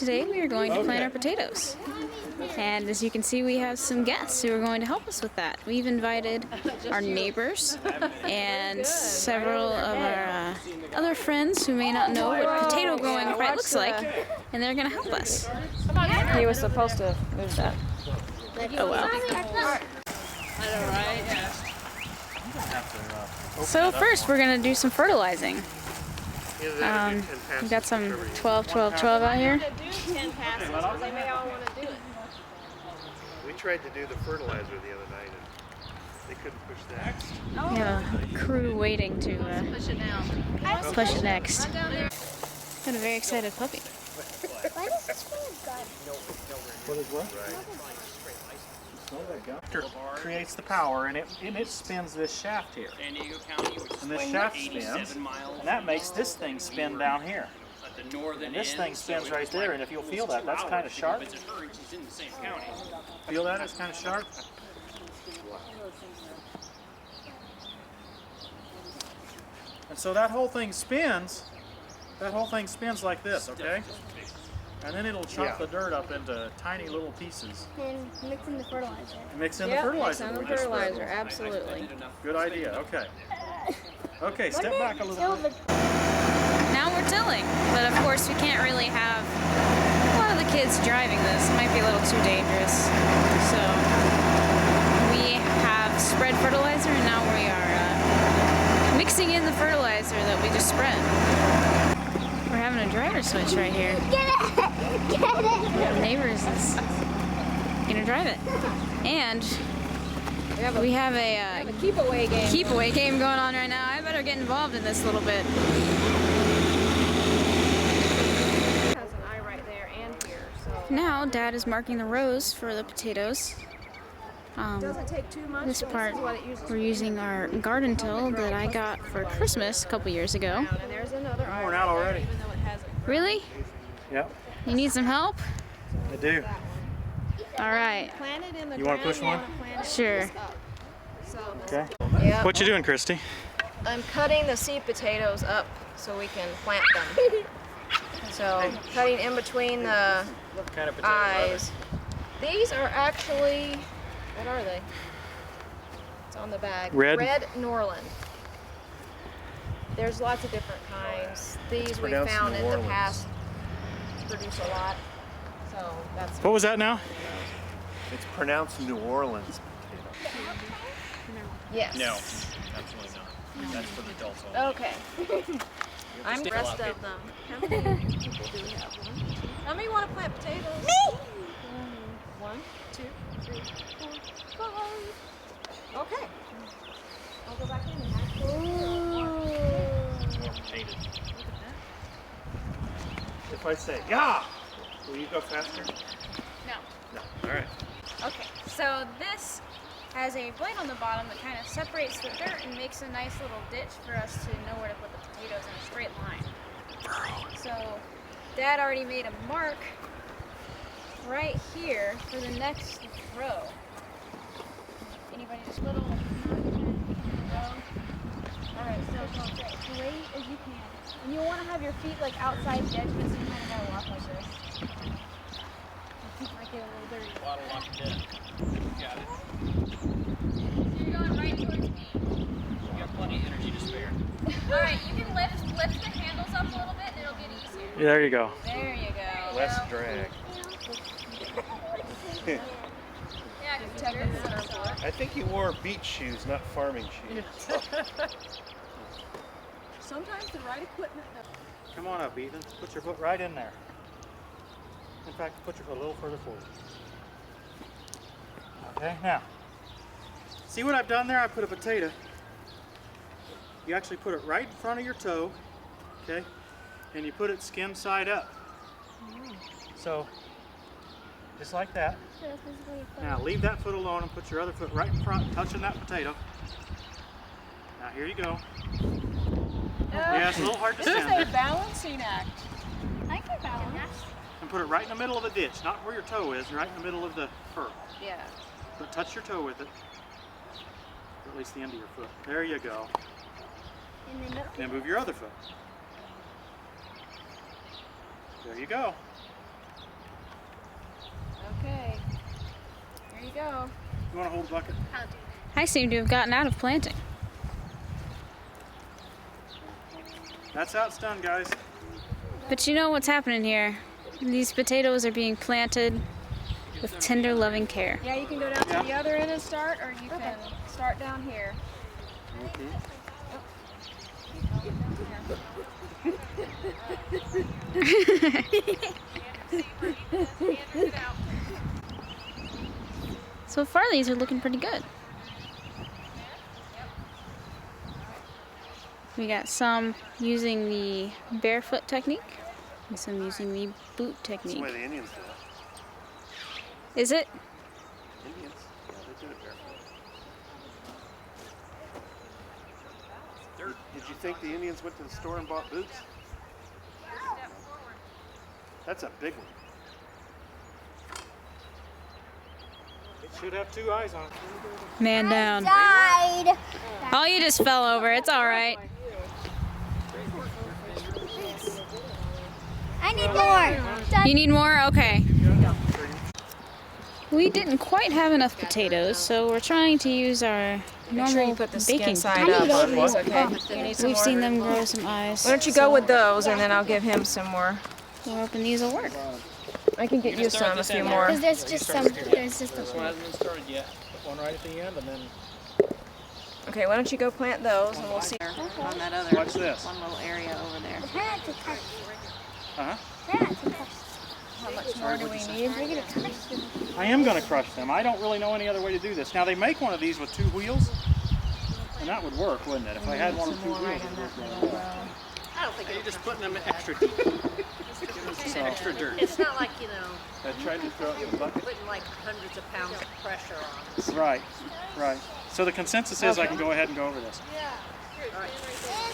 today we are going to plant our potatoes. And as you can see, we have some guests who are going to help us with that. We've invited our neighbors and several of our other friends who may not know what potato growing quite looks like, and they're going to help us. He was supposed to move that. Oh well. So first we're going to do some fertilizing. We got some 12-12-12 out here. We tried to do the fertilizer the other night and they couldn't push that. We have a crew waiting to push it next. Got a very excited puppy. Why does this feel good? What is what? Creates the power and it spins this shaft here. And this shaft spins, and that makes this thing spin down here. And this thing spins right there, and if you'll feel that, that's kind of sharp. Feel that? It's kind of sharp. And so that whole thing spins. That whole thing spins like this, okay? And then it'll chop the dirt up into tiny little pieces. And mix in the fertilizer. Mix in the fertilizer. Mix in the fertilizer, absolutely. Good idea, okay. Okay, step back a little bit. Now we're tilling, but of course we can't really have a lot of the kids driving this. It might be a little too dangerous. So we have spread fertilizer, and now we are mixing in the fertilizer that we just spread. We're having a driver switch right here. Get it! Get it! The neighbors is gonna drive it, and we have a keep-away game going on right now. I better get involved in this a little bit. Has an eye right there and here, so. Now Dad is marking the rows for the potatoes. Doesn't take too much. This part we're using our garden till that I got for Christmas a couple years ago. And there's another eye Worn out already. even though it hasn't. Really? Yep, You need some help? I do. All right. Plant it in the You want to ground, push one? plant it Sure. up. So, Okay. yeah. What you doing, Christy? I'm cutting the seed potatoes up so we can plant them. So cutting in between the eyes. These are actually, what are they? It's on the bag. Red Norland. There's lots of different kinds. These we pronounced found New in the Orleans. past produce a lot. So that's What was that now? It's pronounced New Orleans potato. yes. No, absolutely not. That's for the adults only. Okay. I'm the rest of them. How many people do we have? How many want to plant potatoes? Me! 1, 2, 3, 4, 5. Okay. I'll go back in and If I say, yeah, will you go faster? No. No. All right. Okay. So this has a blade on the bottom that kind of separates the dirt and makes a nice little ditch for us to know where to put the potatoes in a straight line. So Dad already made a mark right here for the next row. Anybody just little mark in the row? Alright, so go straight as you can. And you'll want to have your feet like outside the edge of it, so you kind of gotta walk like this. Your feet might get a little dirty. Bottle lock it in. Got it. So you're going right towards me. You got plenty of energy to spare. Alright, you can lift the handles up a little bit and it'll get easier. Yeah, there you go. There you go. Less drag. Yeah, I think he wore beach shoes, not farming shoes. Sometimes the right equipment. Come on up, Ethan. Put your foot right in there. In fact, put your foot a little further forward. Okay, now, see what I've done there? I put a potato. You actually put it right in front of your toe, okay? And you put it skin side up. So, just like that. Now, leave that foot alone and put your other foot right in front, touching that potato. Now, here you go. Yeah, it's a little hard to This is stand. a balancing act. I can balance. And put it right in the middle of the ditch, not where your toe is, right in the middle of the furrow. Yeah. But touch your toe with it, or at least the end of your foot. There you go. And then Then move your other foot. There you go. There you go. You want to hold the bucket? I seem to have gotten out of planting. That's how it's done, guys. But you know what's happening here? These potatoes are being planted with tender, loving care. Yeah, you can go down to the other end and start, or you can start down here. So far, these are looking pretty good. We got some using the barefoot technique and some using the boot That's the technique. way the Indians do it. Is it? Indians? Yeah, they did it barefoot. Did you think the Indians went to the store and bought boots? That's a big one. It should have 2 eyes on it. Man down. Died. Oh, you just fell over. It's all right. I need more. You need more? Okay. We didn't quite have enough potatoes, so we're trying to use our Make sure normal you put the skin baking. side up on these, okay? You need some We've more? seen them grow some eyes. Why don't you go with those, and then I'll give him some more. We're hoping these will work. I can get you just start some this if you end more. Because there's just some. There's just This one hasn't been started yet. Put one right at the end and then Okay, why don't you go plant those, and we'll see on that other Watch this. one little area over there. Try not to touch. Uh-huh. Try not to touch. How much more do we need? We're gonna touch them. I am going to crush them. I don't really know any other way to do this. Now, they make one of these with 2 wheels, and that would work, wouldn't it? If I had one with 2 wheels, it would work really well. I don't think you're just putting them extra deep. So, Extra dirt. It's not like, you know, I tried to throw it in the bucket. putting like hundreds of pounds of pressure on us. right, right. So the consensus is I can go ahead and go over this.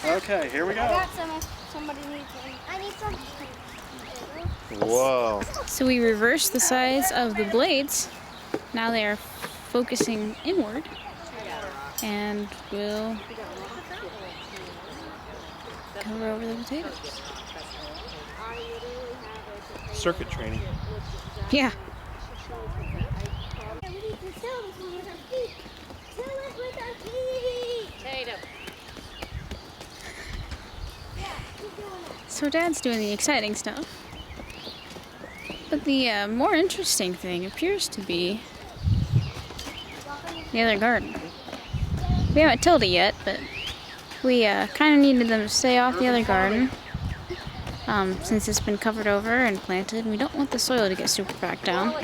Okay, here we I go. got some. If somebody needs one. I need some. Whoa. So we reversed the size of the blades. Now they are focusing inward, and we'll cover over the potatoes. Circuit training. Yeah. We need to till this one with our feet. Till it with our feet. Potato. Yeah, keep doing that. So Dad's doing the exciting stuff. But the more interesting thing appears to be the other garden. We haven't tilled it yet, but we kind of needed them to stay off the other garden since it's been covered over and planted. We don't want the soil to get super packed down.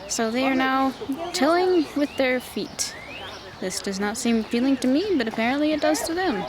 So they are now tilling with their feet. This does not seem appealing to me, but apparently it does to them.